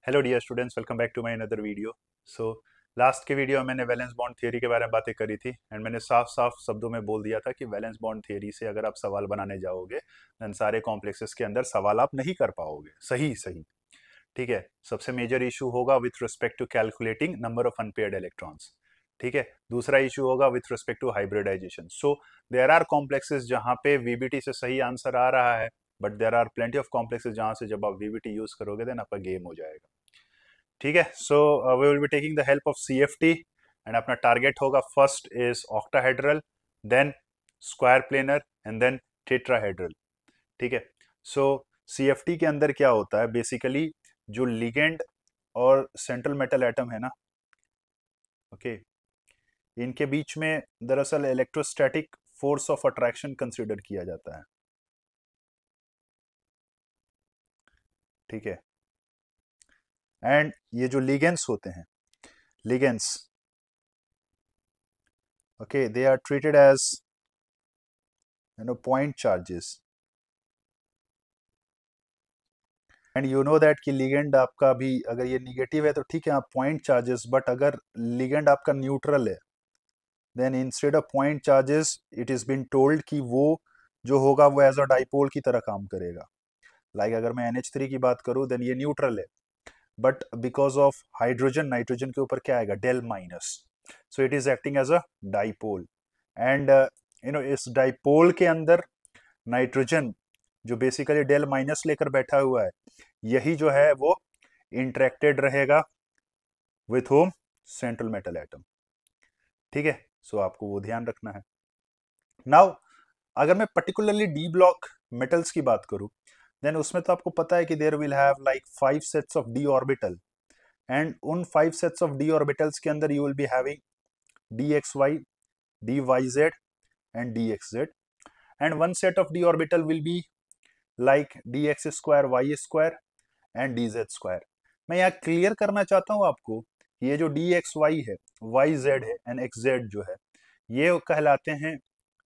Hello dear students, welcome back to my another video. So last के video में मैंने valence bond theory के बारे में बातें करी थी एंड मैंने साफ साफ शब्दों में बोल दिया था कि वैलेंस बॉन्ड थियरी से अगर आप सवाल बनाने जाओगे देन सारे कॉम्प्लेक्सेस के अंदर सवाल आप नहीं कर पाओगे। सही सही, ठीक है। सबसे मेजर इशू होगा with respect to calculating number of unpaired electrons, ठीक है। दूसरा इशू होगा with respect to hybridisation. So there are complexes जहां पे वीबीटी से सही आंसर आ रहा है, but there are plenty of complexes जहां से जब आप वीबीटी यूज करोगे देन आपका गेम हो जाएगा, ठीक है। So we will be taking the help of CFT and अपना टारगेट होगा first is octahedral, then square planar and then tetrahedral, ठीक है। सो सीएफटी के अंदर क्या होता है बेसिकली, जो लिगेंड और सेंट्रल मेटल एटम है ना, ओके, इनके बीच में दरअसल electrostatic force of attraction consider किया जाता है, ठीक है। एंड ये जो लिगेंड्स होते हैं, ligands, okay, they are treated as point charges and you know that कि लिगेंड आपका भी अगर ये निगेटिव है तो ठीक है, आप पॉइंट चार्जेस, बट अगर लिगेंड आपका न्यूट्रल है then instead of point charges it is been told कि वो जो होगा वो एज अ डाइपोल की तरह काम करेगा। लाइक अगर मैं NH3 की बात करूं देन ये न्यूट्रल है, but because of hydrogen, nitrogen के ऊपर क्या आएगा, del minus, so it is acting as a dipole. And इस डाइपोल के अंदर नाइट्रोजन जो बेसिकली डेल माइनस लेकर बैठा हुआ है, यही जो है वो इंटरेक्टेड रहेगा with home, central metal atom, ठीक है। सो आपको वो ध्यान रखना है। नाउ अगर मैं पर्टिकुलरली डी ब्लॉक मेटल्स की बात करूं देन उसमें तो आपको पता है कि there will have like 5 sets of D orbital and उन 5 सेट्स ऑफ डी ऑर्बिटल्स के अंदर you will be having D X Y, D Y Z and D x Z, and one set of D orbital will be like D x square Y square and D Z square. मैं यहाँ clear करना चाहता हूँ आपको, ये जो D X Y है, Y Z है एंड एक्स जेड जो है, ये कहलाते हैं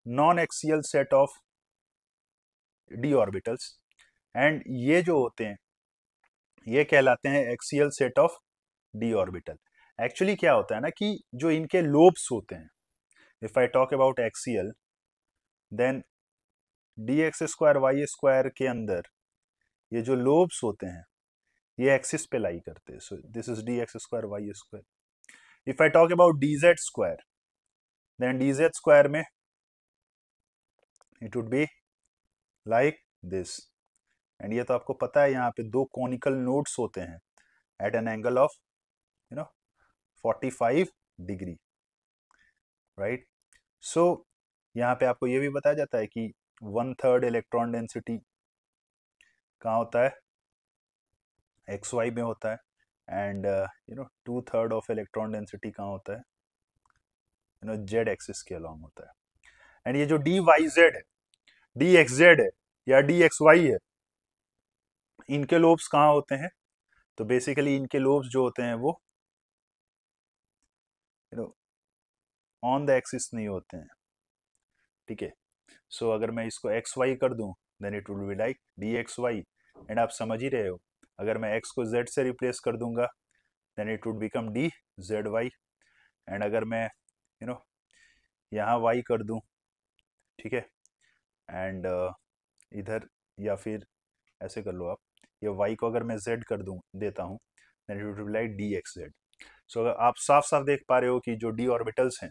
non axial set of D orbitals, and ये जो होते हैं ये कहलाते हैं axial set of D orbital. Actually क्या होता है ना कि जो इनके लोब्स होते हैं, if I talk about axial then D x square Y square के अंदर ये जो लोब्स होते हैं ये एक्सिस पे लाई करते हैं। So this is d x square Y square. If I talk about d Z square then d Z square में it would be like this, and ये तो आपको पता है यहाँ पे दो कॉनिकल नोड्स होते हैं at an angle of 45 degree, right. So यहाँ पे आपको ये भी बताया जाता है कि 1/3 इलेक्ट्रॉन डेंसिटी कहाँ होता है, एक्स वाई में होता है, एंड 2/3 ऑफ इलेक्ट्रॉन डेंसिटी कहाँ होता है, जेड एक्सिस के अलॉन्ग होता है। एंड ये जो डी वाई जेड है, डी एक्स जेड है या डी एक्स वाई है, इनके लोब्स कहाँ होते हैं, तो बेसिकली इनके लोब्स जो होते हैं वो ऑन द एक्सिस नहीं होते हैं, ठीक है। सो अगर मैं इसको एक्स वाई कर दूं then it will be like D X Y, and आप समझ ही रहे हो अगर मैं एक्स को जेड से रिप्लेस कर दूंगा then it would become D Z Y, and अगर मैं यहाँ वाई कर दूं, ठीक है, एंड इधर या फिर ऐसे कर लो आप, ये वाई को अगर मैं जेड कर दूं देता हूँ then it would be like D x z. So अगर आप साफ साफ देख पा रहे हो कि जो डी ऑर्बिटल्स हैं,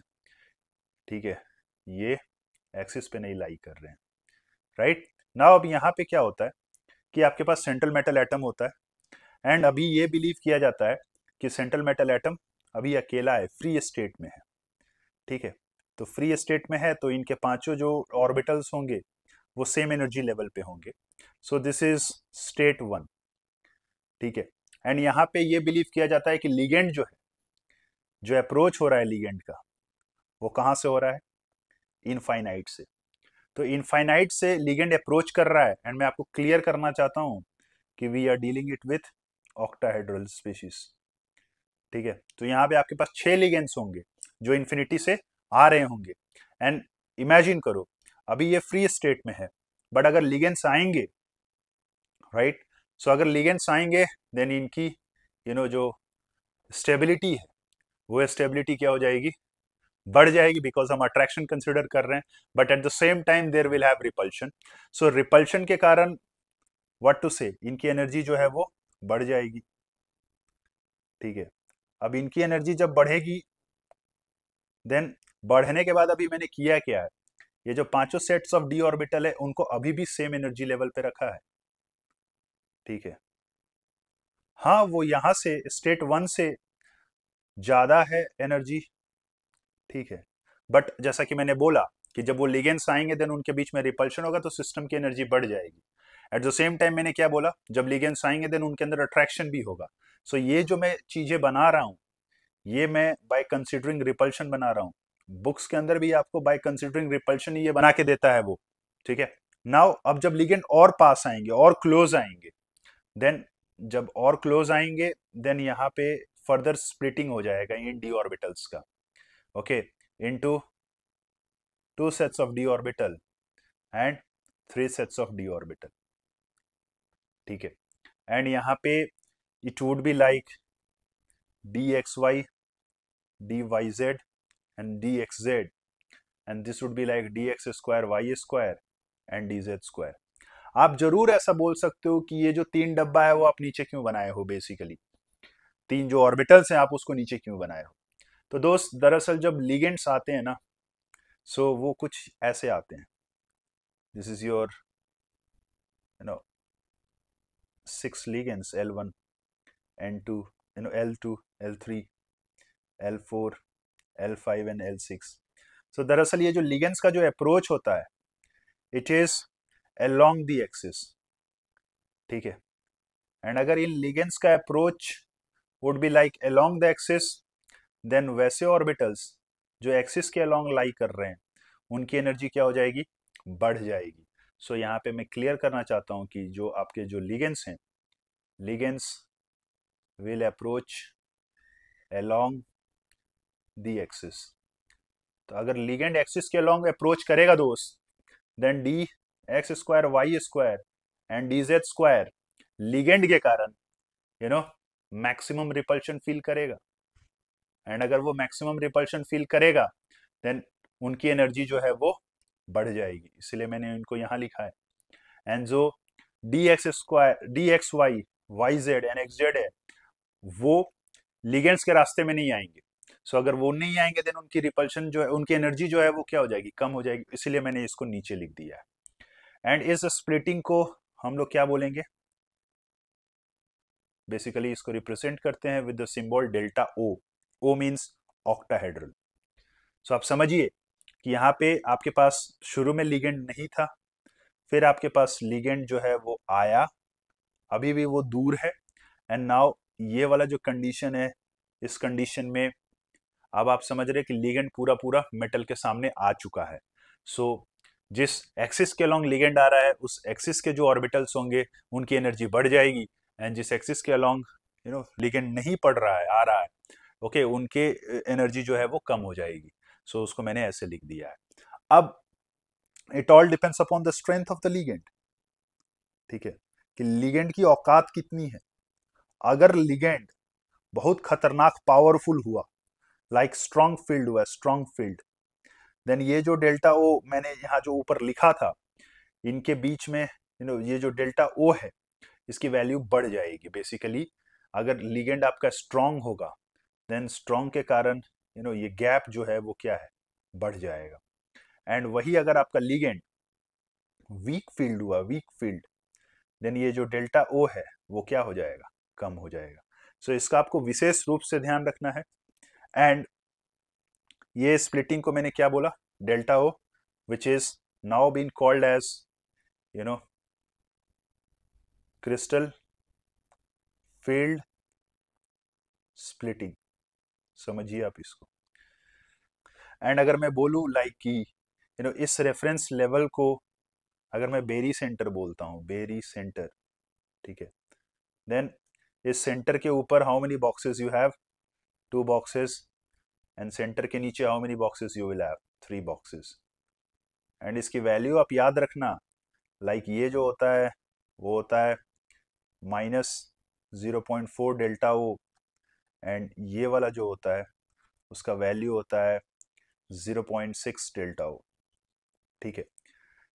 ठीक है, ये एक्सिस पे नहीं लाई कर रहे हैं, राइट। नाउ अब यहाँ पे क्या होता है कि आपके पास सेंट्रल मेटल एटम होता है, एंड अभी ये बिलीव किया जाता है कि सेंट्रल मेटल एटम अभी अकेला है, फ्री स्टेट में है, ठीक है। तो फ्री स्टेट में है तो इनके पांचों जो ऑर्बिटल्स होंगे वो सेम एनर्जी लेवल पे होंगे। सो दिस इज स्टेट 1, ठीक है। एंड यहाँ पे ये बिलीव किया जाता है कि लिगेंड जो है, जो अप्रोच हो रहा है लिगेंड का, वो कहाँ से हो रहा है, इनफाइनाइट से। तो इनफाइनाइट से लिगेंड अप्रोच कर रहा है, एंड मैं आपको क्लियर करना चाहता हूं कि we are dealing it with octahedral species, ठीक है। तो यहाँ पे आपके पास 6 लिगेंड्स होंगे जो इन्फिनिटी से आ रहे होंगे, एंड इमेजिन करो अभी ये फ्री स्टेट में है, बट अगर लिगेंड्स आएंगे, राइट, सो अगर लिगेंड्स आएंगे देन इनकी जो स्टेबिलिटी है, वो स्टेबिलिटी क्या हो जाएगी, बढ़ जाएगी, बिकॉज हम अट्रैक्शन कंसिडर कर रहे हैं, but at the same time there will have repulsion. So repulsion के कारण व्हाट टू से, इनकी एनर्जी जो है वो बढ़ जाएगी। ठीक है, अब इनकी एनर्जी जब बढ़ेगी, देन बढ़ने के बाद अभी मैंने किया क्या है, ये जो पांचों सेट्स ऑफ डी ऑर्बिटल है उनको अभी भी सेम एनर्जी लेवल पे रखा है। ठीक है, हाँ वो यहां से स्टेट वन से ज्यादा है एनर्जी। ठीक है, बट जैसा कि मैंने बोला कि जब वो लिगेंड्स आएंगे देन उनके बीच में रिपल्शन होगा तो सिस्टम की एनर्जी बढ़ जाएगी। एट द सेम टाइम मैंने क्या बोला, जब लिगेंड्स आएंगे देन उनके अंदर अट्रैक्शन भी होगा। सो ये जो मैं चीजें बना रहा हूँ, ये मैं बाय कंसिडरिंग रिपल्शन बना रहा हूँ। बुक्स के अंदर भी आपको बाय कंसिडरिंग रिपल्शन ये बना के देता है वो। ठीक है, नाउ अब जब लिगेंड और पास आएंगे और क्लोज आएंगे, देन जब और क्लोज आएंगे देन यहाँ पे फर्दर स्प्लिटिंग हो जाएगा इन डी ऑर्बिटल्स का। Okay, into two sets of D orbital and three sets of D orbital. ठीक है, एंड यहाँ पे it would be like D X Y, D Y Z and D x Z, and this would be like D x square Y square and D Z square. आप जरूर ऐसा बोल सकते हो कि ये जो तीन डब्बा है वो आप नीचे क्यों बनाए हो, बेसिकली तीन जो ऑर्बिटल्स हैं आप उसको नीचे क्यों बनाए हो। तो दोस्त दरअसल जब लिगेंड्स आते हैं ना, सो वो कुछ ऐसे आते हैं, this is your you know 6 ligands L1, N2, L2, L3, L4, L5 and L6। So दरअसल ये जो लिगेंड्स का जो अप्रोच होता है, it is along the axis. ठीक है, एंड अगर इन लिगेंड्स का approach would be like along the axis, then वैसे ऑर्बिटल्स जो एक्सिस के अलोंग लाई कर रहे हैं उनकी एनर्जी क्या हो जाएगी, बढ़ जाएगी। सो यहाँ पे मैं क्लियर करना चाहता हूँ कि जो आपके जो लिगेंड्स हैं, ligands will approach along the axis। तो अगर लिगेंड एक्सिस के along अप्रोच करेगा दोस्त, then D x square Y square and D Z square ligand के कारण मैक्सिमम रिपल्शन फील करेगा। एंड अगर वो मैक्सिमम रिपल्शन फील करेगा देन उनकी एनर्जी जो है वो बढ़ जाएगी, इसलिए मैंने इनको यहां लिखा है। एंड जो D x square D X Y Y Z and X Z है वो लिगेंड्स के रास्ते में नहीं आएंगे। सो अगर वो नहीं आएंगे देन उनकी रिपल्शन जो है, उनकी एनर्जी जो है वो क्या हो जाएगी, कम हो जाएगी, इसीलिए मैंने इसको नीचे लिख दिया है। एंड इस स्प्लिटिंग को हम लोग क्या बोलेंगे, बेसिकली इसको रिप्रेजेंट करते हैं with the symbol delta o. O means octahedral. So आप समझिए कि यहाँ पे आपके पास शुरू में लिगेंड नहीं था, फिर आपके पास लिगेंड जो है वो आया, अभी भी वो दूर है, एंड नाउ ये वाला जो कंडीशन है, इस कंडीशन में अब आप समझ रहे हैं कि लिगेंड पूरा पूरा मेटल के सामने आ चुका है। सो जिस एक्सिस के अलोंग लिगेंड आ रहा है उस एक्सिस के जो ऑर्बिटल्स होंगे उनकी एनर्जी बढ़ जाएगी, एंड जिस एक्सिस के अलोंग लिगेंड नहीं पड़ रहा है, आ रहा है, ओके, उनके एनर्जी जो है वो कम हो जाएगी। सो उसको मैंने ऐसे लिख दिया है। अब it all depends upon the strength of the ligand. ठीक है, कि लिगेंड की औकात कितनी है। अगर लिगेंड बहुत खतरनाक पावरफुल हुआ, लाइक स्ट्रॉन्ग फील्ड हुआ, स्ट्रॉन्ग फील्ड, देन ये जो डेल्टा ओ मैंने यहाँ जो ऊपर लिखा था, इनके बीच में ये जो डेल्टा ओ है इसकी वैल्यू बढ़ जाएगी। बेसिकली अगर लिगेंड आपका स्ट्रॉन्ग होगा देन स्ट्रॉन्ग के कारण ये गैप जो है वो क्या है, बढ़ जाएगा। एंड वही अगर आपका लिगेंड वीक फील्ड हुआ, वीक फील्ड, देन ये जो डेल्टा ओ है वो क्या हो जाएगा, कम हो जाएगा। सो इसका आपको विशेष रूप से ध्यान रखना है। एंड ये स्प्लिटिंग को मैंने क्या बोला, delta O, which is now been called as crystal field splitting. समझिए आप इसको। एंड अगर मैं बोलूं लाइक कि इस रेफरेंस लेवल को अगर मैं बेरी सेंटर बोलता हूं, बेरी सेंटर, ठीक है, देन इस सेंटर के ऊपर how many boxes you have, 2 boxes, and centre के नीचे how many boxes you will have, 3 boxes. And इसकी वैल्यू आप याद रखना, लाइक ये जो होता है वो होता है 0.4 डेल्टा ओ, एंड ये वाला जो होता है उसका वैल्यू होता है 0.6 डेल्टा ओ। ठीक है,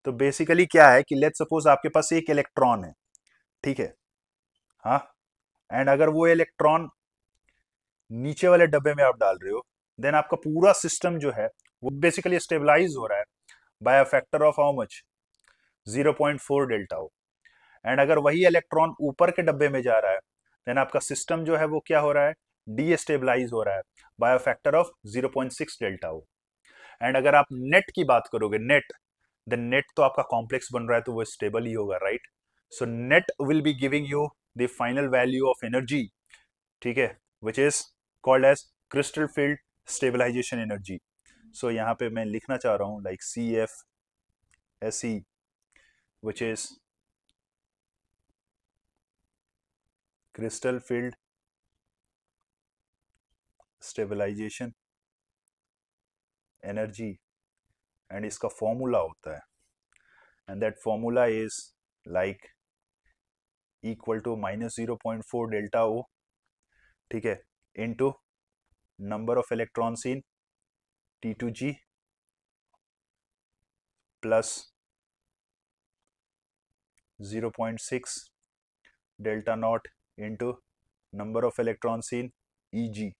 तो बेसिकली क्या है कि लेट्स सपोज आपके पास एक इलेक्ट्रॉन है, ठीक है, हाँ, एंड अगर वो इलेक्ट्रॉन नीचे वाले डब्बे में आप डाल रहे हो, देन आपका पूरा सिस्टम जो है वो बेसिकली स्टेबलाइज हो रहा है by a factor of how much, 0.4 delta O. And अगर वही इलेक्ट्रॉन ऊपर के डब्बे में जा रहा है, देन आपका सिस्टम जो है वो क्या हो रहा है, डीस्टेबलाइज हो रहा है by a factor of 0.6 delta O. And अगर आप नेट की बात करोगे, नेट, देन नेट तो आपका कॉम्प्लेक्स बन रहा है तो वो स्टेबल ही होगा, right. So net will be giving you the final value of energy, ठीक है, which is called as crystal field stabilization energy. So यहाँ पे मैं लिखना चाह रहा हूँ like CFSE, which is crystal field stabilization energy, and इसका फॉर्मूला होता है, and that formula is like equal to -0.4 delta o, ठीक है, into number of electrons in T2G plus 0.6 delta nought into number of electrons in EG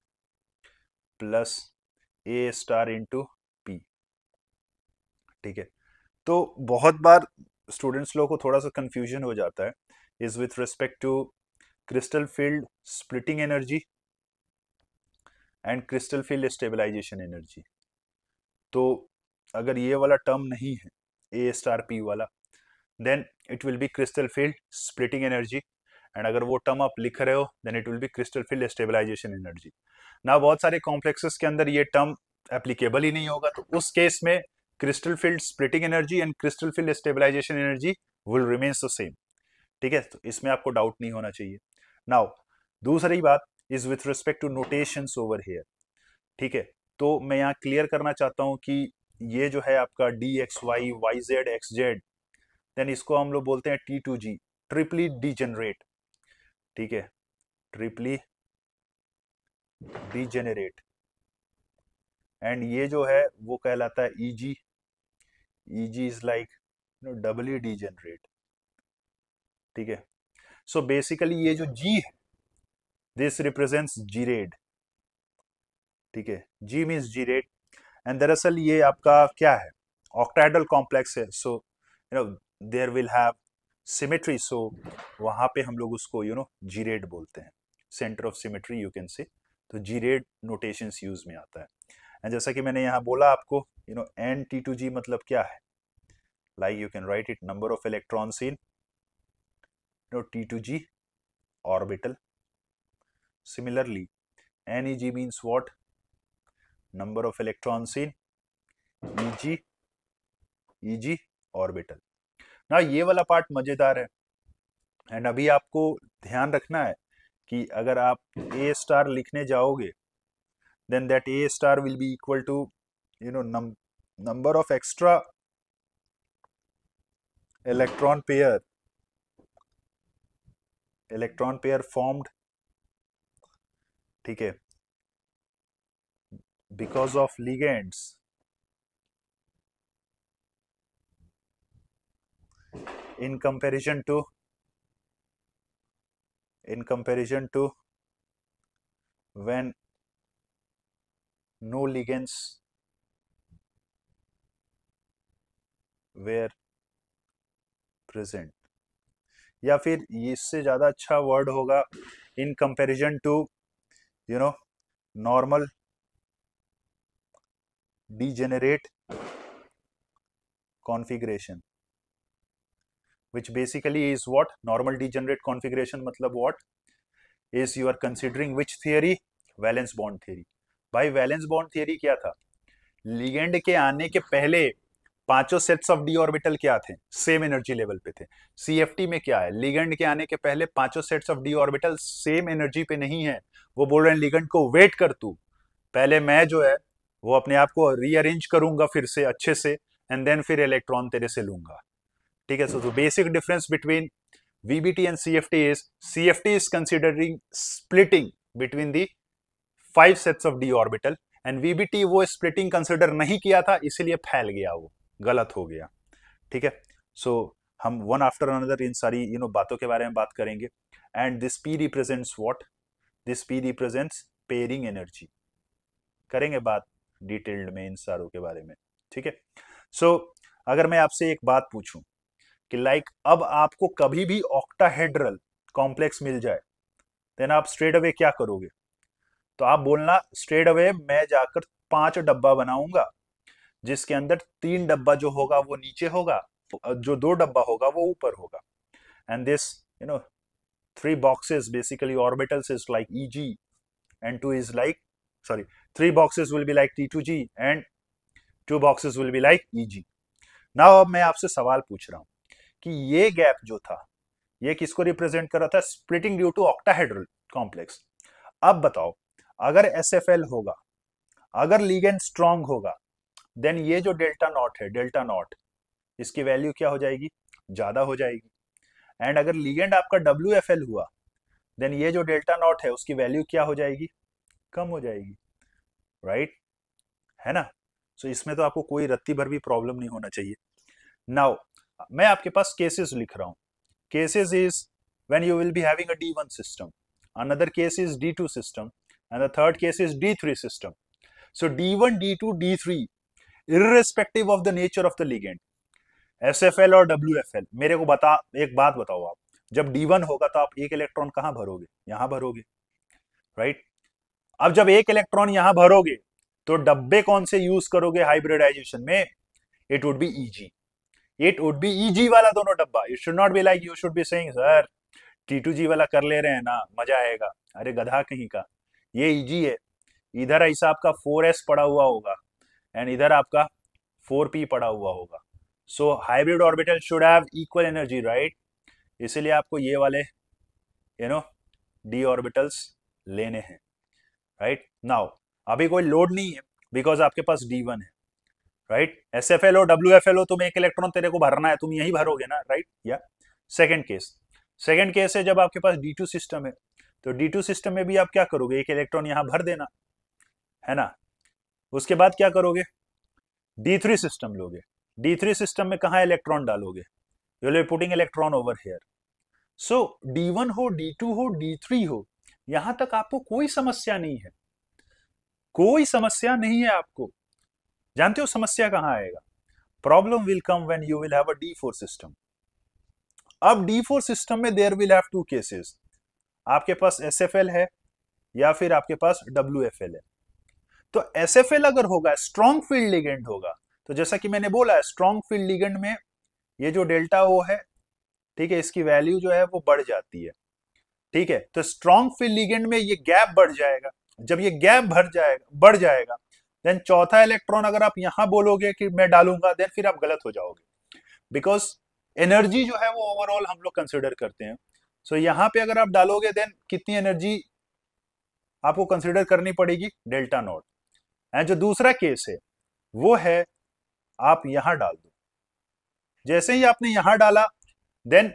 plus A star into P। ठीक है, तो बहुत बार students लोगों को थोड़ा सा कंफ्यूजन हो जाता है is with respect to crystal field splitting energy and crystal field stabilization energy. तो अगर ये वाला टर्म नहीं है A स्टार P वाला, then it will be crystal field splitting energy, and अगर वो टर्म आप लिख रहे हो then it will be crystal field stabilization energy. ना बहुत सारे कॉम्प्लेक्सेस के अंदर ये टर्म एप्लीकेबल ही नहीं होगा, तो उस केस में crystal field splitting energy and crystal field stabilization energy will remains the same. ठीक है, तो इसमें आपको डाउट नहीं होना चाहिए। नाउ दूसरी बात is with respect to notations over here. ठीक है, तो मैं यहाँ क्लियर करना चाहता हूँ कि ये जो है आपका DXY YZ XZ, देन इसको हम लोग बोलते हैं T2G, ट्रिपली डीजेनरेट। ठीक है, ट्रिपली डीजेनरेट, एंड ये जो है वो कहलाता है EG। EG is like doubly degenerate. ठीक है, सो बेसिकली ये जो G है दिस रिप्रेजेंट्स जीरेड। ठीक है, G मीन्स जीरेड, एंड दरअसल ये आपका क्या है, ऑक्टाहेड्रल कॉम्प्लेक्स है, so there will have symmetry, so वहां पे हम लोग उसको जीरेड बोलते हैं, centre of symmetry you can say. तो जीरेड नोटेशंस यूज में आता है। एंड जैसा कि मैंने यहाँ बोला आपको, NT2G मतलब क्या है, like you can write it number of electrons in T2G orbital. Similarly, NEG means what? Number of electrons in EG orbital. ना ये वाला पार्ट मजेदार है, एंड अभी आपको ध्यान रखना है कि अगर आप A स्टार लिखने जाओगे, then that A star will be equal to number of extra electron pair formed, ठीक है, because of ligands in comparison to when no ligands were present, या फिर इससे ज्यादा अच्छा वर्ड होगा in comparison to normal degenerate configuration, which basically is what? Normal degenerate configuration मतलब what? Is you are considering which theory? Valence bond theory. भाई valence bond theory क्या था, लिगेंड के आने के पहले पांचों सेट्स ऑफ डी ऑर्बिटल क्या थे, सेम एनर्जी लेवल पे थे। CFT में क्या है, लिगेंड के आने के पहले पांचों sets of D orbital same energy पे नहीं है, वो बोल रहे हैं लिगेंड को वेट कर तू, पहले मैं जो है वो अपने आप को रीअरेंज करूंगा फिर से अच्छे से, एंड देन फिर इलेक्ट्रॉन तेरे से लूंगा। ठीक है, so basic difference between VBT and CFT is considering splitting between the 5 sets of d orbital and VBT वो splitting consider नहीं किया था, इसीलिए फैल गया, वो गलत हो गया। ठीक है, सो हम वन आफ्टर अनदर इन सारी बातों के बारे में बात करेंगे। And this P represents what? This P represents pairing energy. करेंगे बात डिटेल्ड में इन सारों के बारे में। ठीक है, सो अगर मैं आपसे एक बात पूछूं कि लाइक अब आपको कभी भी ऑक्टाहेड्रल कॉम्प्लेक्स मिल जाए, देन आप स्ट्रेट अवे क्या करोगे? तो आप बोलना स्ट्रेट अवे मैं जाकर 5 डब्बा बनाऊंगा, जिसके अंदर 3 डब्बा जो होगा वो नीचे होगा, जो 2 डब्बा होगा वो ऊपर होगा। And this 3 boxes basically orbitals is like EG and 2 is like, sorry, 3 boxes will be like T2G and 2 boxes will be like EG। Now अब मैं आपसे सवाल पूछ रहा हूं कि ये गैप जो था ये किसको रिप्रेजेंट कर रहा था? Splitting due to octahedral complex. अब बताओ, अगर SFL होगा, अगर लिगेंड स्ट्रांग होगा, देन ये जो डेल्टा नॉट है, डेल्टा नॉट, इसकी वैल्यू क्या हो जाएगी? ज्यादा हो जाएगी। एंड अगर लिगेंड आपका WFL हुआ, देन ये जो डेल्टा नॉट है उसकी वैल्यू क्या हो जाएगी? कम हो जाएगी, राइट? है ना? सो इसमें तो आपको कोई रत्ती भर भी प्रॉब्लम नहीं होना चाहिए। नाउ मैं आपके पास केसेस लिख रहा हूं। Cases is when you will be having a D1 system, another case is D2 system and the third case is D3 system. So D1, D2, D3 irrespective of the nature of the ligand, SFL और WFL, मेरे को एक बात बताओ, आप जब D1 होगा तो आप एक इलेक्ट्रॉन कहां भरोगे? यहां भरोगे, राइट? अब जब एक इलेक्ट्रॉन यहां भरोगे तो डब्बे कौन से यूज करोगे हाइब्रिडाइजेशन में? It would B EG, it would B EG वाला दोनों डब्बा। It should not be like you should be saying sir T2G वाला कर ले रहे हैं ना, मजा आएगा। अरे गधा कहीं का, ये EG है, इधर ऐसा आपका 4s पड़ा हुआ होगा एंड इधर आपका 4p पड़ा हुआ होगा। So hybrid orbital should have equal energy, right? इसीलिए आपको ये वाले d ऑर्बिटल्स लेने हैं, राइट? नाउ अभी कोई लोड नहीं है बिकॉज आपके पास D1 है, राइट? SFL हो WFL हो, तुम एक इलेक्ट्रॉन तेरे को भरना है, तुम यही भरोगे ना, राइट? या सेकेंड केस है जब आपके पास D2 सिस्टम है, तो D2 सिस्टम में भी आप क्या करोगे? एक इलेक्ट्रॉन यहां भर देना, है ना? उसके बाद क्या करोगे? D3 सिस्टम लोगे। D3 सिस्टम में कहां इलेक्ट्रॉन डालोगे? You will be putting electron over here. So D1 हो, D2 हो, D3 हो, यहां तक आपको कोई समस्या नहीं है, कोई समस्या नहीं है आपको। जानते हो समस्या कहां आएगा? Problem will come when you will have a D4 system. अब D4 सिस्टम में देयर विल हैव 2 केसेस, आपके पास SFL है या फिर आपके पास WFL है। तो SFL अगर होगा, स्ट्रॉन्ग फील्ड लिगेंड होगा, तो जैसा कि मैंने बोला है स्ट्रॉन्ग फील्ड लिगेंड में ये जो डेल्टा O है, ठीक है, इसकी वैल्यू जो है वो बढ़ जाती है, ठीक है? तो स्ट्रॉन्ग फील्ड लिगेंड में ये गैप बढ़ जाएगा। जब ये गैप बढ़ जाएगा, देन चौथा इलेक्ट्रॉन अगर आप यहां बोलोगे कि मैं डालूंगा, देन फिर आप गलत हो जाओगे, बिकॉज एनर्जी जो है वो ओवरऑल हम लोग कंसिडर करते हैं। सो यहां पे अगर आप डालोगे, देन कितनी एनर्जी आपको कंसिडर करनी पड़ेगी? Delta not. एंड जो दूसरा केस है वो है आप यहां डाल दो। जैसे ही आपने यहां डाला, देन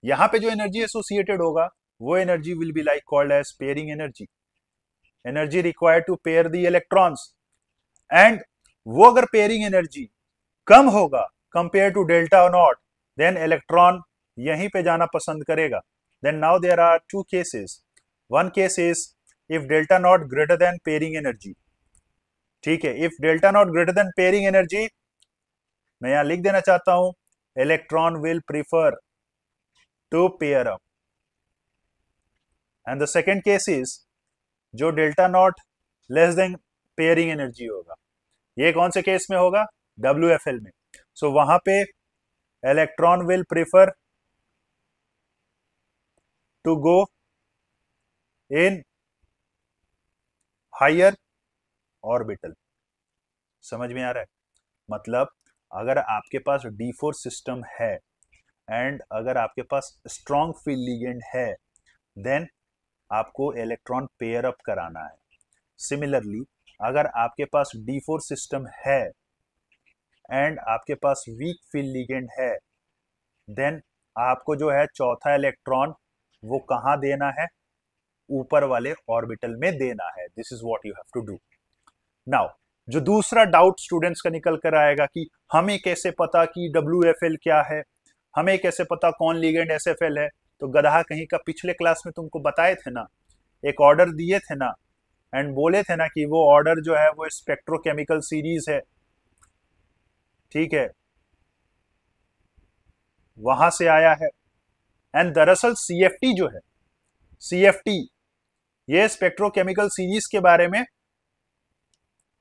यहां पे जो एनर्जी एसोसिएटेड होगा वो energy will be like called as pairing energy, energy required to pair the electrons. And वो अगर पेयरिंग एनर्जी कम होगा compare to delta naught, then electron यहीं पे जाना पसंद करेगा। Then now there are 2 cases. One case is if delta naught greater than pairing energy, ठीक है? If delta naught greater than pairing energy, मैं यहां लिख देना चाहता हूं electron will prefer to pair up. And the second case is जो delta nought less than pairing energy होगा, ये कौन से केस में होगा? WFL में। सो वहां पे electron will prefer to go in higher orbital. समझ में आ रहा है? मतलब अगर आपके पास D4 सिस्टम है एंड अगर आपके पास स्ट्रॉन्ग फील्ड लिगेंड है, देन आपको इलेक्ट्रॉन पेयर अप कराना है। सिमिलरली अगर आपके पास D4 सिस्टम है एंड आपके पास वीक फील्ड लिगेंड है, देन आपको जो है चौथा इलेक्ट्रॉन वो कहां देना है, ऊपर वाले ऑर्बिटल में देना है। This is what you have to do. Now जो दूसरा डाउट स्टूडेंट्स का निकल कर आएगा कि हमें कैसे पता कि WFL क्या है, हमें कैसे पता कौन लिगेंड SFL है। तो गधा कहीं का, पिछले क्लास में तुमको बताए थे ना, एक ऑर्डर दिए थे ना, एंड बोले थे ना कि वो ऑर्डर जो है वो स्पेक्ट्रोकेमिकल सीरीज है, ठीक है, वहां से आया है। एंड दरअसल CFT जो है, CFT ये स्पेक्ट्रोकेमिकल सीरीज के बारे में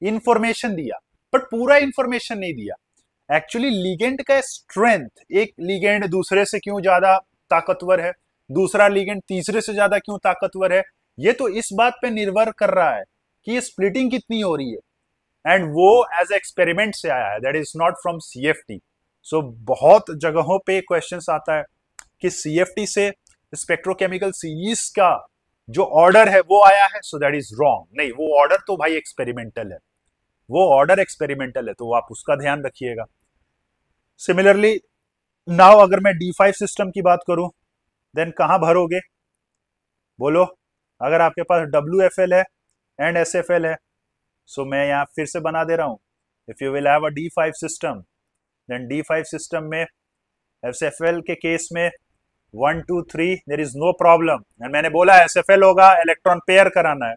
इंफॉर्मेशन दिया, बट पूरा इंफॉर्मेशन नहीं दिया। एक्चुअली लिगेंड का स्ट्रेंथ, एक लिगेंड दूसरे से क्यों ज्यादा ताकतवर है, दूसरा लिगेंड तीसरे से ज्यादा क्यों ताकतवर है, ये तो इस बात पे निर्भर कर रहा है कि ये स्प्लिटिंग कितनी हो रही है। एंड वो एज एक्सपेरिमेंट से आया है, that is not from CFT। सो बहुत जगहों पे क्वेश्चंस आता है कि CFT से स्पेक्ट्रोकेमिकल सीरीज का जो ऑर्डर है वो आया है, सो दैट इज रॉन्ग। नहीं, वो ऑर्डर तो भाई एक्सपेरिमेंटल है, वो ऑर्डर एक्सपेरिमेंटल है, तो आप उसका ध्यान रखिएगा। सिमिलरली नाउ अगर मैं D5 सिस्टम की बात करूं, देन कहां भरोगे, बोलो। अगर आपके पास WFL है एंड SFL है, सो मैं यहां फिर से बना दे रहा हूं। If you will have a D5 system, then D5 system में SFL के केस में 1 2 3 there is no problem. And मैंने बोला SFL होगा, इलेक्ट्रॉन पेयर कराना है,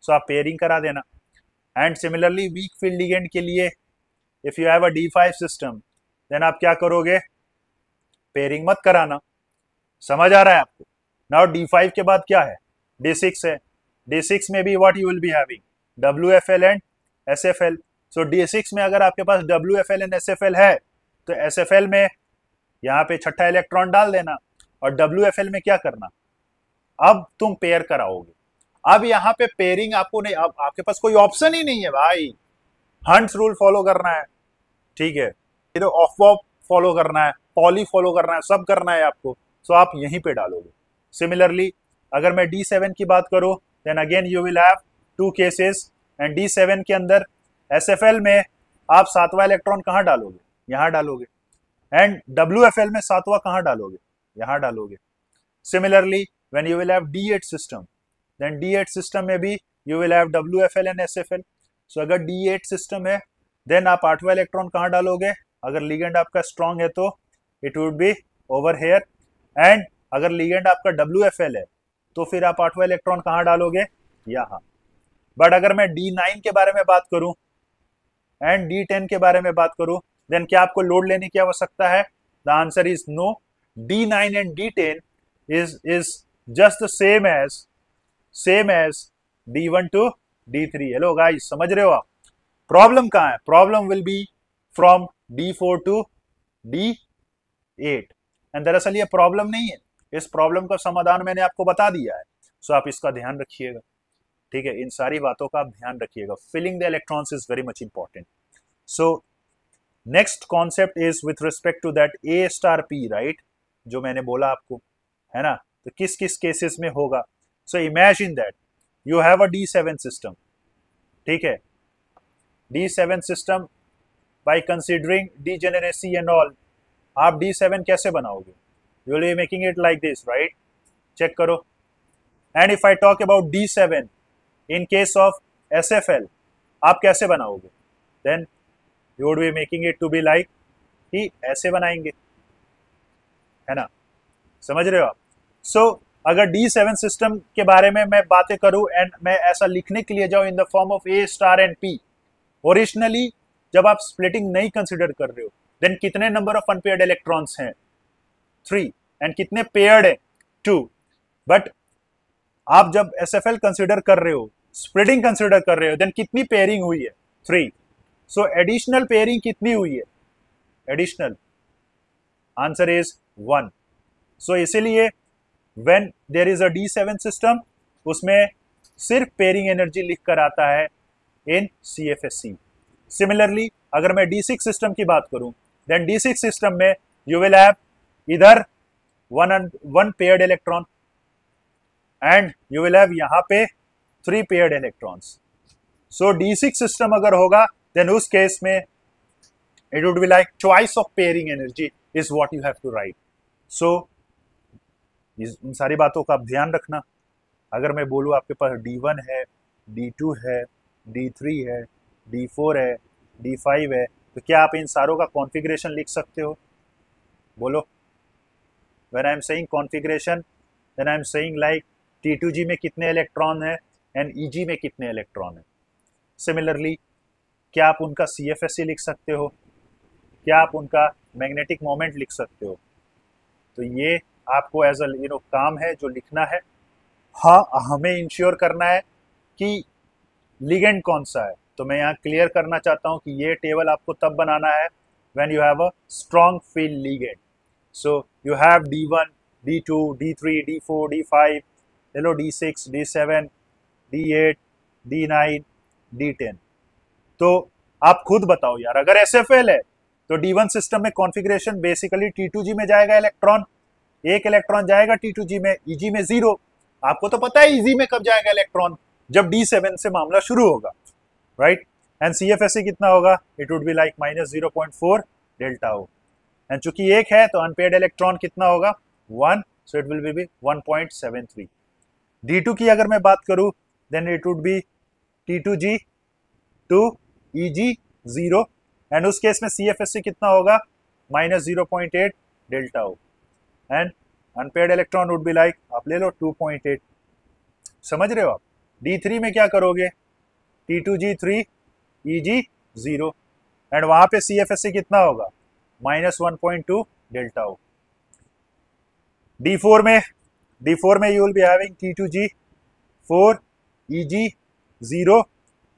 सो आप पेयरिंग करा देना। And similarly weak field ligand के लिए if you have a D5 system, then आप क्या करोगे, पेयरिंग मत कराना। समझ आ रहा है आपको? नाउ D5 के बाद क्या है, D6 है। D6 में भी what you will be having WFL and SFL। So D6 में अगर आपके पास WFL एंड SFL है, तो SFL में यहाँ पे छठा इलेक्ट्रॉन डाल देना, और WFL में क्या करना, अब तुम पेयर कराओगे। अब यहाँ पे पेयरिंग आपको नहीं, अब आपके पास कोई ऑप्शन ही नहीं है भाई, हंट्स रूल फॉलो करना है, ठीक है, ये ऑफ फॉलो करना है, पॉली फॉलो करना है, सब करना है आपको। सो आप यहीं पे डालोगे। सिमिलरली अगर मैं D7 की बात करूं, then again you will have 2 cases, and D7 के अंदर SFL में आप सातवां इलेक्ट्रॉन कहां डालोगे, यहां डालोगे। एंड WFL में सातवां कहां डालोगे, यहां डालोगे। Similarly when you will have D8 system, then D8 system में भी you will have WFL and SFL। So अगर D8 सिस्टम है, देन आप आठवां इलेक्ट्रॉन कहां डालोगे, अगर लिगेंड आपका स्ट्रॉन्ग है तो it would B over here. And अगर लिगेंड आपका WFL है, तो फिर आप आठवां इलेक्ट्रॉन कहां डालोगे, यहां। बट अगर मैं D9 के बारे में बात करूं एंड D10 के बारे में बात करूं, देन क्या आपको लोड लेने की आवश्यकता है? The answer is no. D9 and D10 is just the same as D1 to D3। Hello guys, समझ रहे हो आप? प्रॉब्लम कहां है? Problem will be from D4 to D8। And दरअसल ये प्रॉब्लम नहीं है, इस प्रॉब्लम का समाधान मैंने आपको बता दिया है। सो आप इसका ध्यान रखिएगा, ठीक है, इन सारी बातों का आप ध्यान रखिएगा। Filling the electrons is very much important. So next concept is with respect to that A star P, right, जो मैंने बोला आपको, है ना। तो किस किस केसेस में होगा? So imagine that you have a D7 system, ठीक है। D7 system by considering degeneracy and all, आप D7 कैसे बनाओगे? You will be making it like this, right, check करो। And if I talk about D7 in case of SFL, आप कैसे बनाओगे? Then you would be making it to be like कि ऐसे बनाएंगे, है ना, समझ रहे हो आप? सो अगर D7 सिस्टम के बारे में मैं बातें करूं एंड मैं ऐसा लिखने के लिए जाऊं in the form of A star and P, originally जब आप स्प्लिटिंग नहीं कंसिडर कर रहे हो, देन कितने नंबर ऑफ अनपेयर्ड इलेक्ट्रॉन्स हैं? 3। एंड कितने पेयर्ड है? 2। बट आप जब SFL कंसिडर कर रहे हो, स्प्लिटिंग कंसिडर कर रहे हो, देन कितनी पेयरिंग हुई है? 3। सो एडिशनल पेयरिंग कितनी हुई है? Additional answer is 1। सो इसीलिए when there is a D7 system, उसमें सिर्फ पेयरिंग एनर्जी लिख कर आता है इन CFSC। सिमिलरली अगर मैं D6 सिस्टम की बात करूं, देन D6 सिस्टम में यू विल हैव इधर one paired electron and you will have यहां पे 3 पेयर्ड इलेक्ट्रॉन्स। सो D6 सिस्टम अगर होगा, देन उस केस में it would be like twice of pairing energy is what you have to write. So इन सारी बातों का आप ध्यान रखना। अगर मैं बोलूँ आपके पास D1 है, D2 है, D3 है, D4 है, D5 है, तो क्या आप इन सारों का कॉन्फ़िगरेशन लिख सकते हो? बोलो। When I am saying configuration, then I am saying like T2G में कितने इलेक्ट्रॉन है एंड EG में कितने इलेक्ट्रॉन है। सिमिलरली क्या आप उनका CFSE लिख सकते हो? क्या आप उनका मैग्नेटिक मोमेंट लिख सकते हो? तो ये आपको एज अ काम है जो लिखना है। हाँ, हमें इंश्योर करना है कि लिगेंड कौन सा है। तो मैं यहाँ क्लियर करना चाहता हूँ कि ये टेबल आपको तब बनाना है when you have a strong field ligand. So you have D1, D2, D3, D4, D5, ले लो D6, D7, D8, D9, D10। तो आप खुद बताओ यार, अगर SFL है तो D1 सिस्टम में कॉन्फ़िगरेशन बेसिकली T2G में जाएगा इलेक्ट्रॉन, एक इलेक्ट्रॉन जाएगा T2G में, EG में 0। आपको तो पता है EG में कब जाएगा इलेक्ट्रॉन, जब D7 से मामला शुरू होगा, राइट। एंड CFSE कितना होगा? It would be like -0.4 delta O। And चूंकि एक है तो अनपेयर्ड इलेक्ट्रॉन कितना होगा? 1, so it will B 1.73। D2 की अगर मैं बात करूं, then it would be T2G 2, EG 0, and उस केस में CFSE कितना होगा? -0.8 delta O। And unpaired electron would be like, आप ले लो 2.8। समझ रहे हो आप? D3 में क्या करोगे? T2G 3, EG 0, एंड वहां पे CFSE कितना होगा? -1.2 डेल्टा O। D4 में you will be having T2G 4, EG 0,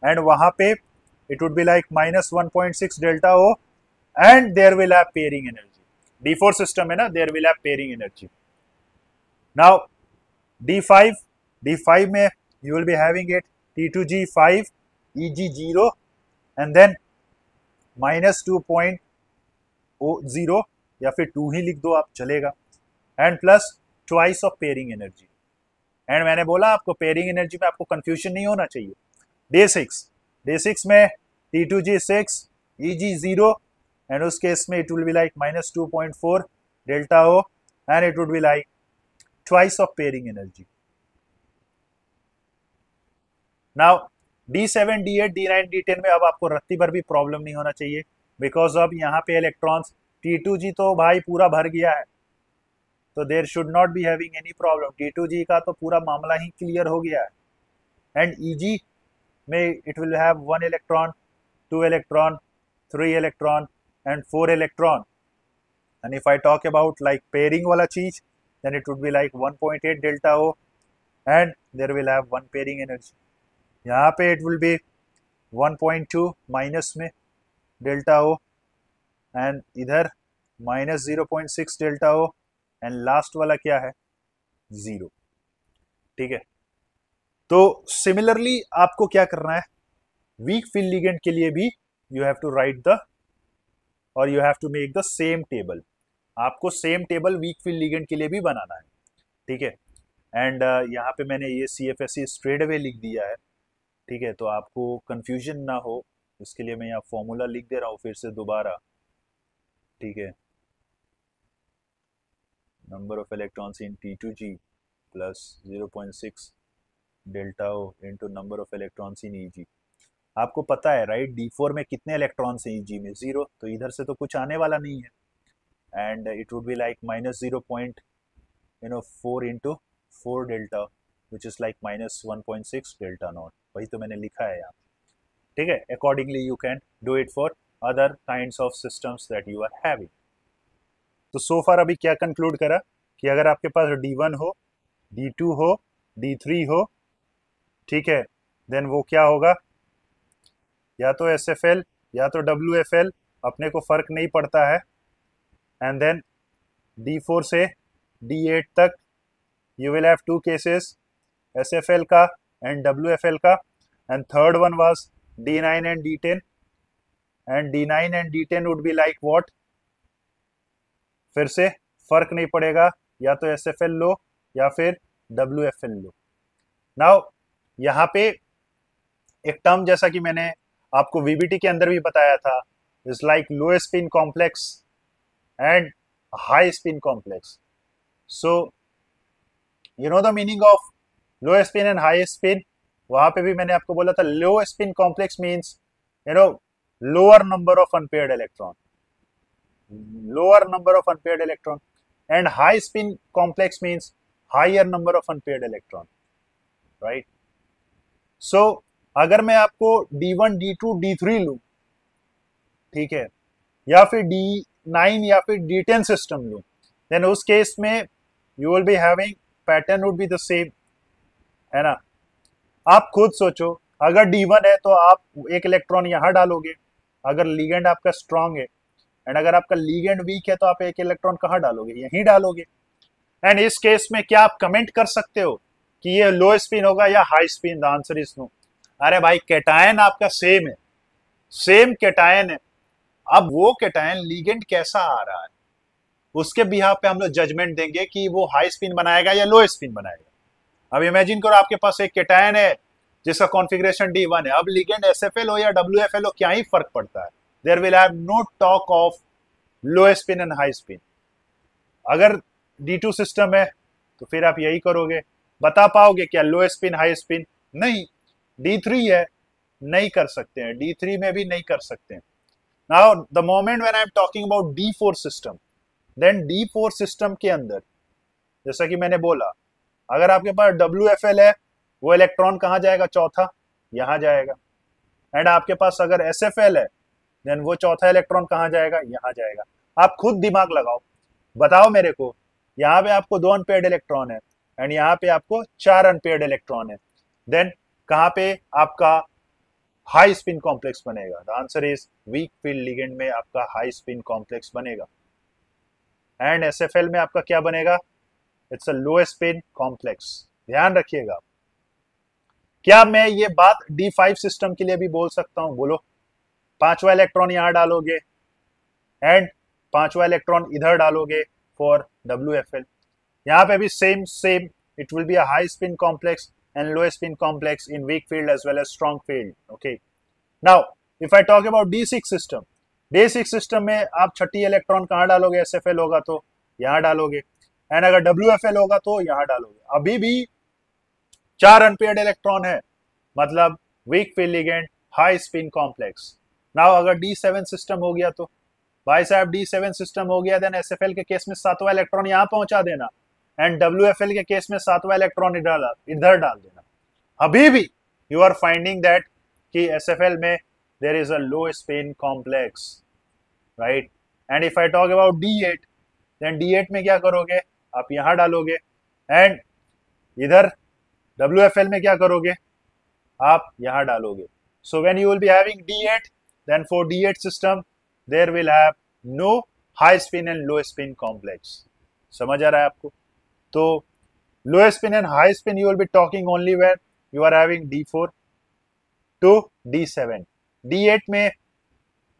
and वहां पे it would be like -1.6 delta O, and there will have pairing energy. D4 system है ना, there will have pairing energy. Now D5 में you will be having it T2G 5, EG 0, and then -2.0 या फिर 2 ही लिख दो आप, चलेगा, and plus twice of pairing energy. And मैंने बोला आपको पेयरिंग एनर्जी में आपको कंफ्यूजन नहीं होना चाहिए। D6 में T2G 6, EG 0, एंड उस केस में it will be like -2.4 delta O, and it would be like twice of pairing energy. Now D7, D8, D9, D10 में अब आपको रत्ती भर भी प्रॉब्लम नहीं होना चाहिए, बिकॉज अब यहाँ पे इलेक्ट्रॉन्स T2G तो भाई पूरा भर गया है, तो there should not be having any problem. T2G का तो पूरा मामला ही क्लियर हो गया है। एंड EG में it will have 1 electron, 2 electron, 3 electron, and 4 electron. And if I talk about like pairing वाला चीज, then it would be like 1.8 delta O, and there will have 1 pairing energy. यहाँ पे it will be 1.2 minus में delta O, and इधर -0.6 delta O, and last वाला क्या है? 0। ठीक है, तो सिमिलरली आपको क्या करना है, वीक फील्ड लिगेंड के लिए भी you have to write the, और you have to make the same table. आपको same table weak field ligand के लिए भी बनाना है, ठीक है। एंड यहाँ पे मैंने ये CFSE स्ट्रेट अवे लिख दिया है, ठीक है, तो आपको कंफ्यूजन ना हो इसके लिए मैं यहाँ फॉर्मूला लिख दे रहा हूँ फिर से दोबारा, ठीक है। Number of electrons in T2G plus 0.6 delta O into number of electrons in EG। आपको पता है राइट, D4 में कितने इलेक्ट्रॉन्स हैं EG में? 0, तो इधर से तो कुछ आने वाला नहीं है, and it would be like -0.4 into 4 delta, which is like -1.6 delta naught. वही तो मैंने लिखा है यहाँ, ठीक है। Accordingly you can do it for other kinds of systems that you are having. तो सो फार अभी क्या कंक्लूड करा कि अगर आपके पास D1 हो, D2 हो, D3 हो, ठीक है, देन वो क्या होगा, या तो SFL या तो WFL, अपने को फर्क नहीं पड़ता है। एंड देन D4 से D8 तक you will have 2 cases, SFL का एंड WFL का, and third one was D9 and D10, and D9 and D10 would be like what, फिर से फर्क नहीं पड़ेगा, या तो SFL लो या फिर WFL लो। नाउ यहाँ पे एक टर्म जैसा कि मैंने आपको VBT के अंदर भी बताया था, is like low spin complex and high spin complex. So you know the meaning of low spin and high spin, वहां पे भी मैंने आपको बोला था लो spin complex means you know lower number of unpaired electron, lower number of unpaired electron, and high spin complex means higher number of unpaired electron, right? So अगर मैं आपको D1 D2 D3 लूं, ठीक है, या फिर D9 या फिर D10 सिस्टम लूं, देन उस केस में you will be having pattern would be the same, है ना? आप खुद सोचो, अगर D1 है तो आप एक इलेक्ट्रॉन यहां डालोगे अगर लिगेंड आपका स्ट्रांग है, एंड अगर आपका लीगेंड वीक है तो आप एक इलेक्ट्रॉन कहाँ डालोगे? यहीं डालोगे। एंड इस केस में क्या आप कमेंट कर सकते हो कि ये लो स्पिन होगा या high spin? The answer is no. अरे भाई कैटायन आपका सेम है, सेम कैटायन है, अब वो कैटायन लीगेंड कैसा आ रहा है उसके बिहाफ पे हम लोग जजमेंट देंगे कि वो हाई स्पिन बनाएगा या लो स्पिन बनाएगा। अब इमेजिन करो आपके पास एक कैटायन है जिसका कॉन्फ़िगरेशन D1 है, अब लीगेंड SFL हो या WFL हो क्या ही फर्क पड़ता है? There will have no talk of low spin and high spin. अगर D2 सिस्टम है तो फिर आप यही करोगे, बता पाओगे क्या लो स्पिन हाई स्पिन? नहीं। D3 है, नहीं कर सकते हैं, D3 में भी नहीं कर सकते हैं। Now the moment when I am talking about D4 system, then D4 system के अंदर जैसा कि मैंने बोला, अगर आपके पास WFL है वो इलेक्ट्रॉन कहाँ जाएगा? चौथा, यहां जाएगा। एंड आपके पास अगर SFL है देन वो चौथा इलेक्ट्रॉन कहाँ जाएगा? यहां जाएगा। आप खुद दिमाग लगाओ, बताओ मेरे को, यहाँ पे आपको 2 अनपेयर्ड इलेक्ट्रॉन है एंड यहाँ पे आपको 4 अनपेयर्ड इलेक्ट्रॉन है, देन कहाँ पे आपका हाई स्पिन कॉम्प्लेक्स बनेगा? The answer is weak field ligand में आपका हाई स्पिन कॉम्प्लेक्स बनेगा। एंड SFL में आपका क्या बनेगा? It's a low spin complex. ध्यान रखिएगा। क्या मैं ये बात D5 सिस्टम के लिए भी बोल सकता हूं? बोलो। 5वां इलेक्ट्रॉन यहां डालोगे एंड 5वां इलेक्ट्रॉन इधर डालोगे फॉर WFL। यहाँ पे भी same it will be a high spin complex and low spin complex in weak field as well as strong field. Okay, now if I talk about D6 system, D6 system में आप छठी electron कहाँ डालोगे? SFL होगा तो यहाँ डालोगे, and अगर WFL होगा तो यहाँ डालोगे। अभी भी 4 अनपेयर्ड इलेक्ट्रॉन है, मतलब week field ligand, high spin complex. Now अगर D7 सिस्टम हो गया तो भाई साहब D7 सिस्टम हो गया, देन SFL के केस में 7वां इलेक्ट्रॉन यहाँ पहुंचा देना एंड WFL के केस में 7वां इलेक्ट्रॉन इधर डाल देना। अभी भी यू आर फाइंडिंग दैट कि SFL में there is a low spin complex, right? And if I talk about D8, then D8 में क्या करोगे? आप यहाँ डालोगे एंड इधर WFL में क्या करोगे? आप यहाँ डालोगे। So when you will be having D8, then for D8 system there will have no high spin and low spin complex। समझ आ रहा है आपको? तो low spin and high spin you will be talking only when you are having D4 to D7। D8 में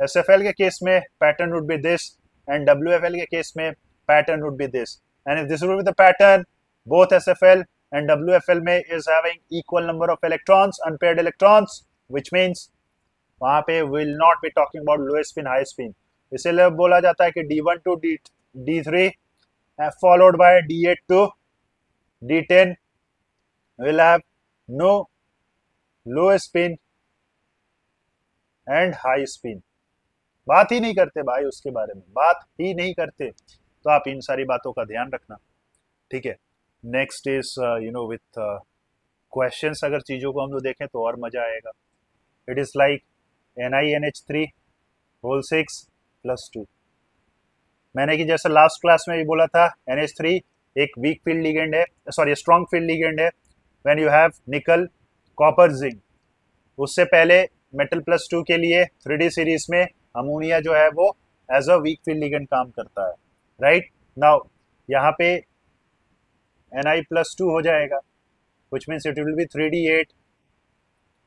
SFL के case में pattern would be this and WFL के case में pattern would be this, and if this would be the pattern, both SFL and WFL में is having equal number of electrons, unpaired electrons, which means वहां पे will not be talking about low spin high spin. इसलिए बोला जाता है कि D1 to D3 followed by D8 to D10 will have no low spin and high spin. बात ही नहीं करते भाई, उसके बारे में बात ही नहीं करते। तो आप इन सारी बातों का ध्यान रखना, ठीक है? Next is you know with questions, अगर चीजों को हम लोग देखें तो और मजा आएगा। It is like NiNH3 whole 6 plus 2। मैंने कि जैसे लास्ट क्लास में भी बोला था NH3 एक वीक फील्ड लिगेंड है, सॉरी स्ट्रॉन्ग फील्ड लिगेंड है व्हेन यू हैव निकल कॉपर जिंक। उससे पहले मेटल प्लस 2 के लिए 3D सीरीज में अमोनिया जो है वो as a weak field ligand काम करता है, राइट? नाउ यहाँ पे Ni+2 हो जाएगा which means it will B 3D8।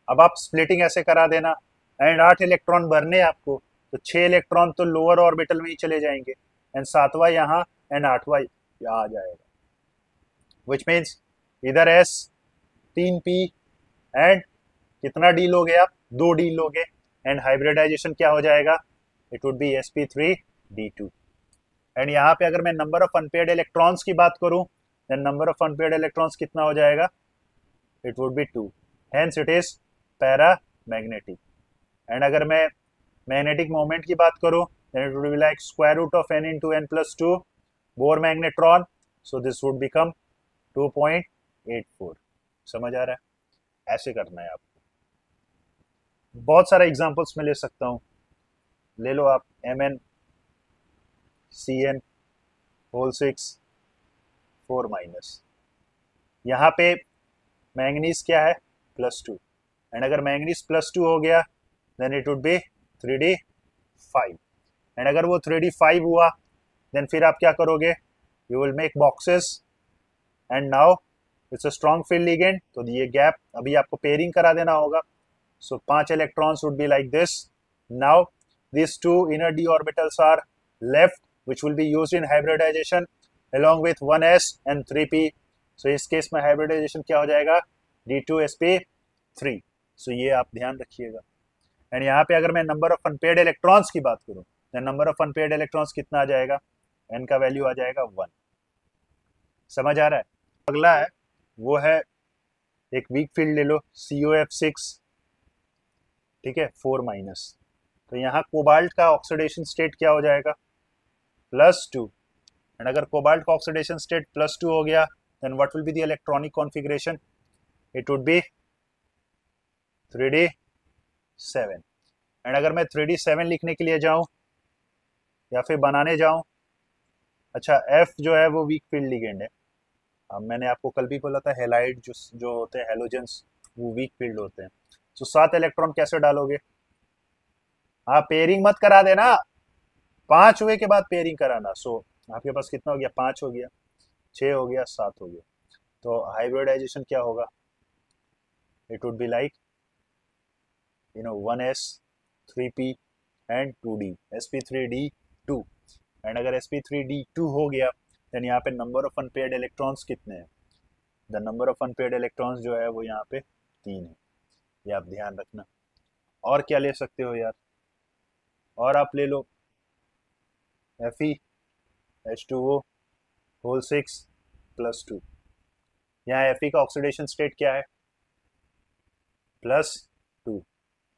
अब आप स्प्लिटिंग ऐसे करा देना एंड 8 इलेक्ट्रॉन भरने आपको, तो 6 इलेक्ट्रॉन तो लोअर ऑर्बिटल में ही चले जाएंगे एंड 7वां यहाँ एंड 8वां यहाँ आ जाएगा, विच मीन्स इधर S 3P एंड कितना डी लोगे आप? 2 डी लोगे एंड हाइब्रिडाइजेशन क्या हो जाएगा? It would B sp3d2। And यहाँ पे अगर मैं नंबर ऑफ अनपेयर्ड इलेक्ट्रॉन्स की बात करूं, then number of unpaired electrons कितना हो जाएगा, it would be 2, hence it is paramagnetic. And अगर मैं मैग्नेटिक मोमेंट की बात करूं, then it would be like square root of n into n+2 Bohr magnetron, so this would become 2.84। समझ आ रहा है? ऐसे करना है आपको। बहुत सारे एग्जांपल्स में ले सकता हूं, ले लो आप Mn Cn होल 6 4-, यहाँ पे मैंगनीज क्या है, +2, एंड अगर मैंगनीज +2 हो गया then it would be 3d5, and अगर वो 3d5 हुआ देन फिर आप क्या करोगे, you will make boxes and now it's a strong field ligand, तो ये गैप अभी आपको पेयरिंग करा देना होगा। So 5 electrons would be like this. Now these 2 inner d orbitals are left which will be used in hybridization along with 1s and 3p। so इस case में hybridization क्या हो जाएगा, d2sp3। so ये आप ध्यान रखिएगा। एंड यहाँ पे अगर मैं नंबर ऑफ अनपेयर्ड इलेक्ट्रॉन्स की बात करूँ, तो नंबर ऑफ अनपेयर्ड इलेक्ट्रॉन्स कितना आ जाएगा, n का वैल्यू आ जाएगा 1। समझ आ रहा है? अगला है वो है एक वीक फील्ड ले लो COF6, ठीक है, 4-। तो यहाँ कोबाल्ट का ऑक्सीडेशन स्टेट क्या हो जाएगा, +2, एंड अगर कोबाल्ट का ऑक्सीडेशन स्टेट +2 हो गया then what will be the electronic configuration, it would be 3d7। And अगर मैं 3d7 लिखने के लिए जाऊं या फिर बनाने जाऊं, अच्छा F जो है वो वीक फील्ड लिगेंड है। अब मैंने आपको कल भी बोला था हेलाइड जो होते हैं हेलोजेंस वो वीक फील्ड होते हैं। तो 7 इलेक्ट्रॉन कैसे डालोगे, हाँ पेयरिंग मत करा देना, 5 हुए के बाद पेयरिंग कराना। सो आपके पास कितना हो गया, 5 हो गया, 6 हो गया, 7 हो गया। तो हाइब्रिडाइजेशन क्या होगा, it would be like 1s 3p and 2d sp3d2। And अगर sp3d2 हो गया देन यहाँ पे नंबर ऑफ अनपेयर्ड इलेक्ट्रॉन्स कितने हैं, the number of unpaired electrons जो है वो यहाँ पे 3 है, ये आप ध्यान रखना। और क्या ले सकते हो यार, और आप ले लो FeH2O होल 6 +2। यहाँ Fe का ऑक्सीडेशन स्टेट क्या है, +2,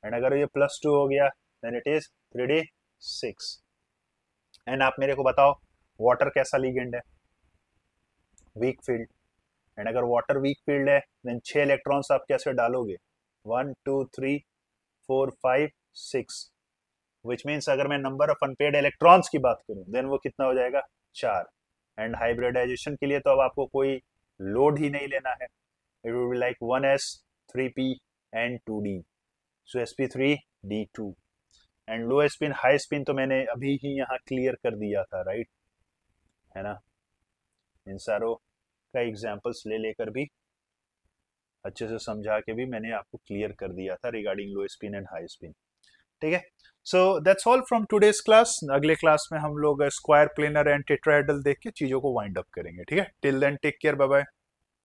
एंड अगर ये +2 हो गया then it is 3d6। And आप मेरे को बताओ वाटर कैसा लिगेंड है, वीक फील्ड। एंड अगर वाटर वीक फील्ड है देन 6 इलेक्ट्रॉन्स आप कैसे डालोगे, 1 2 3 4 5 6, विच मीन्स अगर मैं नंबर ऑफ अनपेयर्ड इलेक्ट्रॉन्स की बात करूं देन वो कितना हो जाएगा, 4। एंड हाइब्रिडाइजेशन के लिए तो अब आपको कोई लोड ही नहीं लेना है, it will be like 1s 3p and 2d, so sp3d2। And low spin high spin तो मैंने अभी ही यहाँ क्लियर कर दिया था, राइट है ना, इन सारों का एग्जांपल्स ले लेकर भी अच्छे से समझा के भी मैंने आपको क्लियर कर दिया था regarding low spin and high spin, ठीक है। So that's all from today's class. अगले क्लास में हम लोग स्क्वायर प्लेनर एंड टेट्राहेड्रल देख के चीजों को वाइंड अप करेंगे, ठीक है। Till then take care, bye bye.